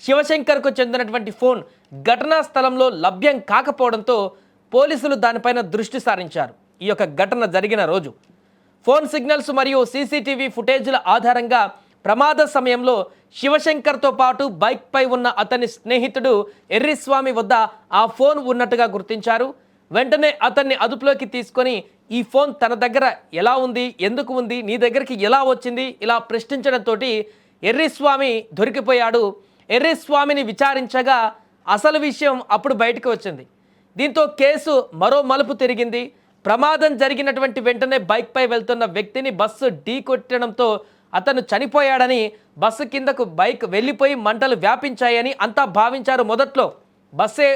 శివశంకర్కు చెందినటువంటి ఫోన్ ఘటనా స్థలంలో లభ్యం కాకపోవడంతో పోలీసులు దానిపైన దృష్టి సారించారు. ఈ యొక్క ఘటన జరిగిన రోజు ఫోన్ సిగ్నల్స్ మరియు సీసీటీవీ ఫుటేజ్ల ఆధారంగా ప్రమాద సమయంలో శివశంకర్తో పాటు బైక్పై ఉన్న అతని స్నేహితుడు ఎర్రిస్వామి వద్ద ఆ ఫోన్ ఉన్నట్టుగా గుర్తించారు. వెంటనే అతన్ని అదుపులోకి తీసుకొని ఈ ఫోన్ తన దగ్గర ఎలా ఉంది, ఎందుకు ఉంది, నీ దగ్గరికి ఎలా వచ్చింది ఇలా ప్రశ్నించడంతో ఎర్రిస్వామి దొరికిపోయాడు. ఎర్రిస్వామిని విచారించగా అసలు విషయం అప్పుడు బయటకు వచ్చింది. దీంతో కేసు మరో మలుపు తిరిగింది. ప్రమాదం జరిగినటువంటి వెంటనే బైక్పై వెళ్తున్న వ్యక్తిని బస్సు ఢీ కొట్టడంతో అతను చనిపోయాడని, బస్సు కిందకు బైక్ వెళ్ళిపోయి మంటలు వ్యాపించాయని అంతా భావించారు. మొదట్లో బస్సే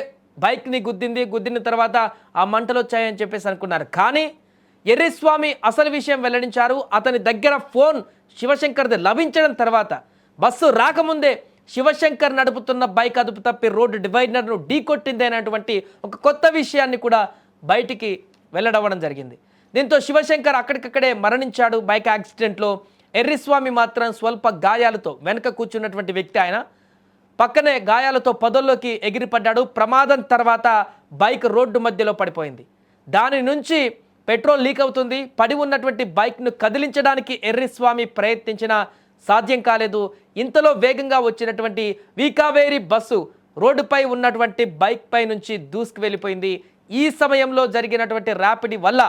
బైక్ని గుద్దిన తర్వాత ఆ మంటలు వచ్చాయని చెప్పేసి అనుకున్నారు. కానీ ఎర్రిస్వామి అసలు విషయం వెల్లడించారు. అతని దగ్గర ఫోన్ శివశంకర్ది లభించడం తర్వాత బస్సు రాకముందే శివశంకర్ నడుపుతున్న బైక్ అదుపు తప్పి రోడ్డు డివైడర్ను ఢీ కొట్టింది అనేటువంటి ఒక కొత్త విషయాన్ని కూడా బయటికి వెల్లడవ్వడం జరిగింది. దీంతో శివశంకర్ అక్కడికక్కడే మరణించాడు బైక్ యాక్సిడెంట్లో. ఎర్రిస్వామి మాత్రం స్వల్ప గాయాలతో, వెనక కూర్చున్నటువంటి వ్యక్తి ఆయన పక్కనే గాయాలతో పొదల్లోకి ఎగిరిపడ్డాడు. ప్రమాదం తర్వాత బైక్ రోడ్డు మధ్యలో పడిపోయింది. దాని నుంచి పెట్రోల్ లీక్ అవుతుంది. పడి ఉన్నటువంటి బైక్ను కదిలించడానికి ఎర్రిస్వామి ప్రయత్నించిన సాధ్యం కాలేదు. ఇంతలో వేగంగా వచ్చినటువంటి వీకావేరి బస్సు రోడ్డుపై ఉన్నటువంటి బైక్ పై నుంచి దూసుకు వెళ్ళిపోయింది. ఈ సమయంలో జరిగినటువంటి ర్యాపిడ్ వల్ల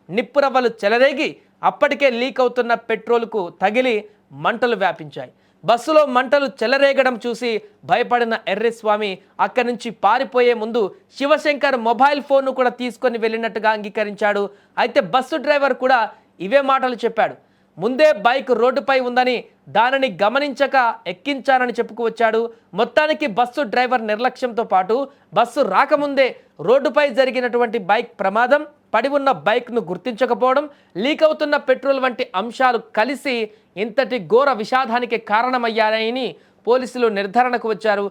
నిప్పురవ్వలు చెలరేగి అప్పటికే లీక్ అవుతున్న పెట్రోల్కు తగిలి మంటలు వ్యాపించాయి. బస్సులో మంటలు చెలరేగడం చూసి భయపడిన ఎర్రిస్వామి అక్కడి నుంచి పారిపోయే ముందు శివశంకర్ మొబైల్ ఫోన్ను కూడా తీసుకొని వెళ్ళినట్టుగా అంగీకరించాడు. అయితే బస్సు డ్రైవర్ కూడా ఇవే మాటలు చెప్పాడు. ముందే బైక్ రోడ్డుపై ఉందని దానిని గమనించక ఎక్కించానని చెప్పుకువచ్చాడు. మొత్తానికి బస్సు డ్రైవర్ నిర్లక్ష్యంతో పాటు బస్సు రాకముందే రోడ్డుపై జరిగినటువంటి బైక్ ప్రమాదం, పడి ఉన్న బైక్ను గుర్తించకపోవడం, లీక్ అవుతున్న పెట్రోల్ వంటి అంశాలు కలిసి ఇంతటి ఘోర విషాదానికి కారణమయ్యాయని పోలీసులు నిర్ధారణకు వచ్చారు.